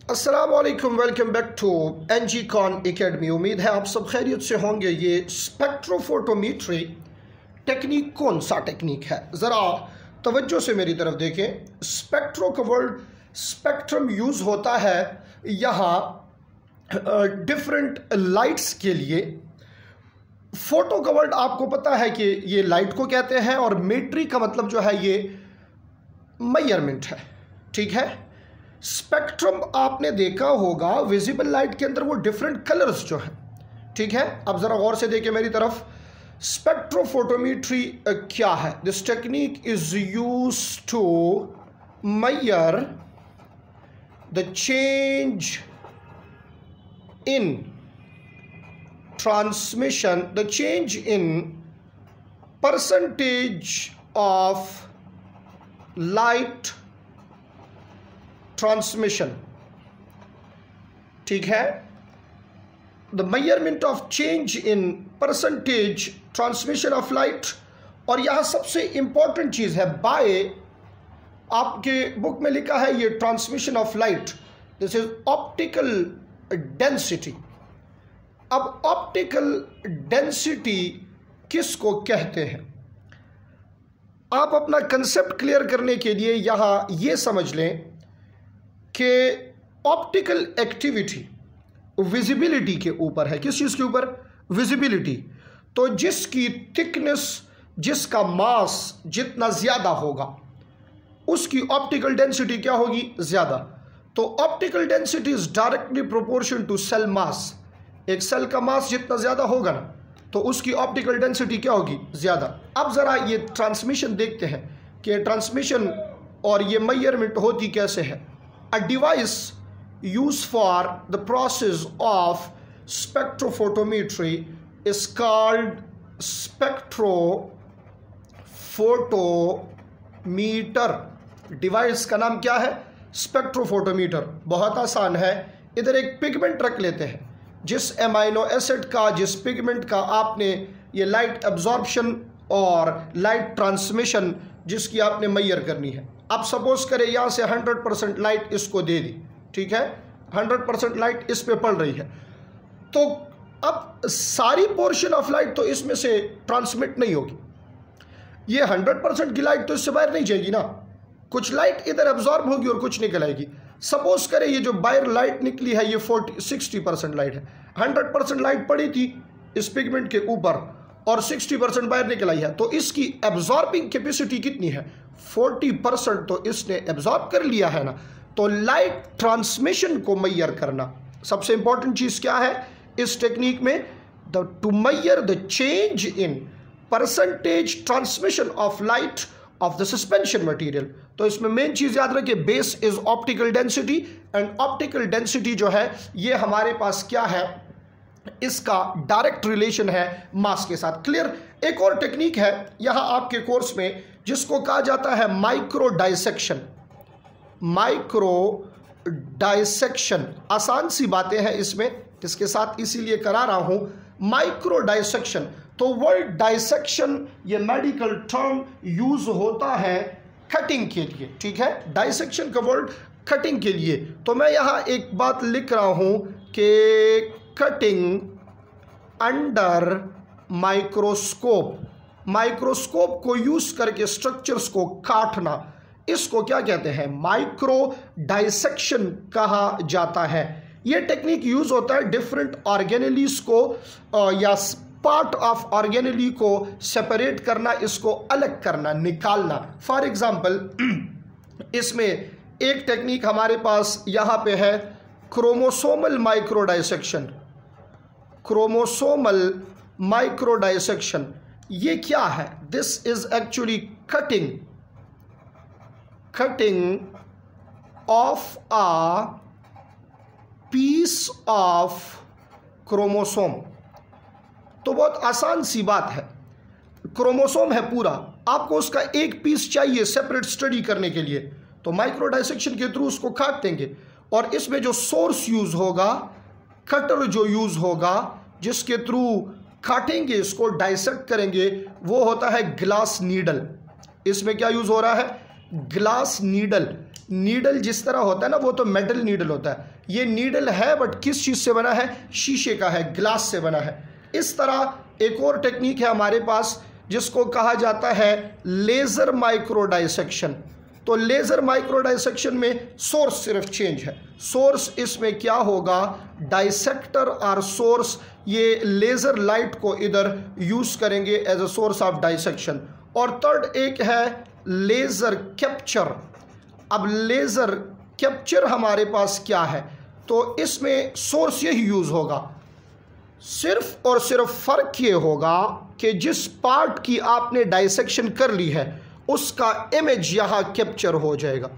अस्सलाम वालेकुम, welcome back to NGCon academy. उम्मीद है आप सब खैरियत से होंगे। ये स्पेक्ट्रोफोटोमीट्री टेक्निक कौन सा टेक्निक है, ज़रा तवज्जो से मेरी तरफ देखें। स्पेक्ट्रो का वर्ड स्पेक्ट्रम यूज़ होता है यहाँ डिफरेंट लाइट्स के लिए। फोटो का वर्ड आपको पता है कि ये लाइट को कहते हैं, और मीट्री का मतलब जो है ये मेजरमेंट है, ठीक है। स्पेक्ट्रम आपने देखा होगा, विजिबल लाइट के अंदर वो डिफरेंट कलर्स जो हैं, ठीक है। अब ज़रा गौर से देखिए मेरी तरफ। स्पेक्ट्रोफोटोमीट्री क्या है? This technique is use to measure the change in transmission, the change in percentage of light transmission, ठीक है। The measurement of change in percentage transmission of light. और यहां सबसे इंपॉर्टेंट चीज है, बाय आपके बुक में लिखा है ये transmission of light, this is optical density. अब ऑप्टिकल डेंसिटी किसको कहते हैं? आप अपना कंसेप्ट क्लियर करने के लिए यहां ये समझ लें कि ऑप्टिकल एक्टिविटी विजिबिलिटी के ऊपर है। किस चीज़ के ऊपर? विजिबिलिटी। तो जिसकी थिकनेस, जिसका मास जितना ज़्यादा होगा उसकी ऑप्टिकल डेंसिटी क्या होगी? ज़्यादा। तो optical density is directly proportion to cell mass. एक सेल का मास जितना ज़्यादा होगा ना, तो उसकी ऑप्टिकल डेंसिटी क्या होगी? ज़्यादा। अब ज़रा ये ट्रांसमिशन देखते हैं कि ट्रांसमिशन और ये मेजरमेंट होती कैसे है। A device used for the process of spectrophotometry is called spectrophotometer। Device का नाम क्या है? स्पेक्ट्रोफोटोमीटर। बहुत आसान है। इधर एक पिगमेंट रख लेते हैं, जिस एमाइनो एसिड का, जिस पिगमेंट का आपने ये लाइट एब्जॉर्प्शन और लाइट ट्रांसमिशन जिसकी आपने मेजर करनी है। अब सपोज करें यहाँ से 100% लाइट इसको दे दी, ठीक है। 100% लाइट इस पे पड़ रही है, तो अब सारी पोर्शन ऑफ लाइट तो इसमें से ट्रांसमिट नहीं होगी। ये 100% की लाइट तो इससे बाहर नहीं जाएगी ना, कुछ लाइट इधर एब्जॉर्ब होगी और कुछ निकल आएगी। सपोज करें ये जो बाहर लाइट निकली है ये 60% लाइट है। 100% लाइट पड़ी थी इस पिगमेंट के ऊपर और 60% बाहर निकल आई है, तो इसकी एब्जॉर्बिंग कैपेसिटी कितनी है? 40% तो इसने एब्जॉर्ब कर लिया है ना। तो लाइट ट्रांसमिशन को मेजर करना सबसे इंपॉर्टेंट चीज क्या है इस टेक्निक में? To measure the change in percentage transmission of light of the suspension material. तो इसमें मेन चीज याद रखिए, base is optical density, and optical density जो है ये हमारे पास क्या है, इसका डायरेक्ट रिलेशन है मास के साथ। क्लियर? एक और टेक्निक है यहां आपके कोर्स में जिसको कहा जाता है माइक्रो डाइसेक्शन। माइक्रो डाइसेक्शन आसान सी बातें हैं इसमें, इसके साथ इसीलिए करा रहा हूं माइक्रो डाइसेक्शन। तो वर्ड डाइसेक्शन ये मेडिकल टर्म यूज होता है कटिंग के लिए, ठीक है। डाइसेक्शन का वर्ड कटिंग के लिए। तो मैं यहां एक बात लिख रहा हूं कि कटिंग अंडर माइक्रोस्कोप। माइक्रोस्कोप को यूज करके स्ट्रक्चर्स को काटना, इसको क्या कहते हैं? माइक्रो डाइसेक्शन कहा जाता है। यह टेक्निक यूज होता है डिफरेंट ऑर्गेनेलीज को या पार्ट ऑफ ऑर्गेनेली को सेपरेट करना, इसको अलग करना, निकालना। फॉर एग्जाम्पल इसमें एक टेक्निक हमारे पास यहां पे है chromosomal micro dissection. Chromosomal micro dissection ये क्या है? This is actually cutting of a piece of chromosome. तो बहुत आसान सी बात है, क्रोमोसोम है पूरा, आपको उसका एक पीस चाहिए सेपरेट स्टडी करने के लिए, तो माइक्रो डाइसेक्शन के थ्रू उसको काट देंगे। और इसमें जो सोर्स यूज होगा, कटर जो यूज होगा, जिसके थ्रू काटेंगे, इसको डाइसेक्ट करेंगे, वो होता है ग्लास नीडल। इसमें क्या यूज हो रहा है? Glass needle. नीडल जिस तरह होता है ना, वो तो मेटल नीडल होता है, ये नीडल है बट किस चीज़ से बना है, शीशे का है, ग्लास से बना है। इस तरह एक और टेक्निक है हमारे पास जिसको कहा जाता है लेज़र माइक्रो डाइसेक्शन। तो लेज़र माइक्रो डाइसेक्शन में सोर्स सिर्फ चेंज है। सोर्स इसमें क्या होगा, डाइसेक्टर और सोर्स ये लेज़र लाइट को इधर यूज़ करेंगे as a source of dissection. और थर्ड एक है लेज़र कैप्चर। अब लेज़र कैप्चर हमारे पास क्या है, तो इसमें सोर्स यही यूज़ होगा, सिर्फ और सिर्फ फ़र्क ये होगा कि जिस पार्ट की आपने डाइसेक्शन कर ली है उसका इमेज यहाँ कैप्चर हो जाएगा।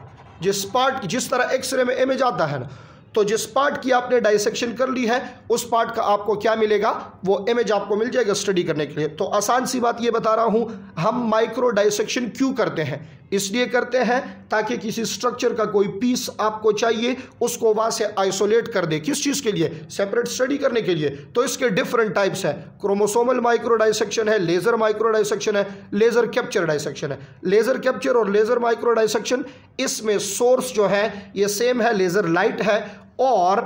जिस तरह एक्सरे में इमेज आता है ना, तो जिस पार्ट की आपने डाइसेक्शन कर ली है उस पार्ट का आपको क्या मिलेगा, वो इमेज आपको मिल जाएगा स्टडी करने के लिए। तो आसान सी बात ये बता रहा हूँ, हम माइक्रो डाइसेक्शन क्यों करते हैं, इसलिए करते हैं ताकि किसी स्ट्रक्चर का कोई पीस आपको चाहिए उसको वहाँ से आइसोलेट कर दे। किस चीज़ के लिए, सेपरेट स्टडी करने के लिए। तो इसके डिफरेंट टाइप्स हैं, क्रोमोसोमल माइक्रो डाइसेक्शन है, लेज़र माइक्रो डाइसेक्शन है, लेज़र कैप्चर डाइसेक्शन है। लेज़र कैप्चर और लेज़र माइक्रो डाइसेक्शन, इसमें सोर्स जो है ये सेम है, लेज़र लाइट है, और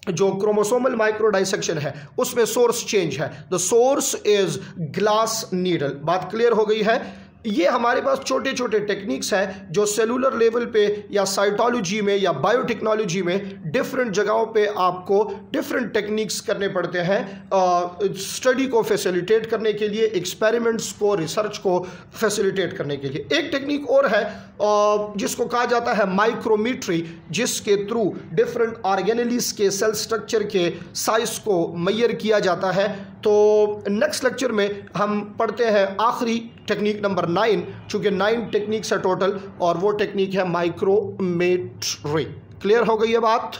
जो क्रोमोसोमल माइक्रो डाइसेक्शन है उसमें सोर्स चेंज है, the source is glass needle. बात क्लियर हो गई है। ये हमारे पास छोटे छोटे टेक्निक्स हैं जो सेलुलर लेवल पे या साइटोलॉजी में या बायोटेक्नोलॉजी में डिफरेंट जगहों पे आपको डिफरेंट टेक्निक्स करने पड़ते हैं स्टडी को फैसिलिटेट करने के लिए, एक्सपेरिमेंट्स को, रिसर्च को फैसिलिटेट करने के लिए। एक टेक्निक और है जिसको कहा जाता है माइक्रोमीट्री, जिसके थ्रू डिफरेंट ऑर्गेनेलिस के सेल स्ट्रक्चर के साइज को मेजर किया जाता है। तो नेक्स्ट लेक्चर में हम पढ़ते हैं आखिरी टेक्निक नंबर 9, चूँकि 9 टेक्निक्स है टोटल, और वो टेक्निक है माइक्रोमेट्री। क्लियर हो गई है बात।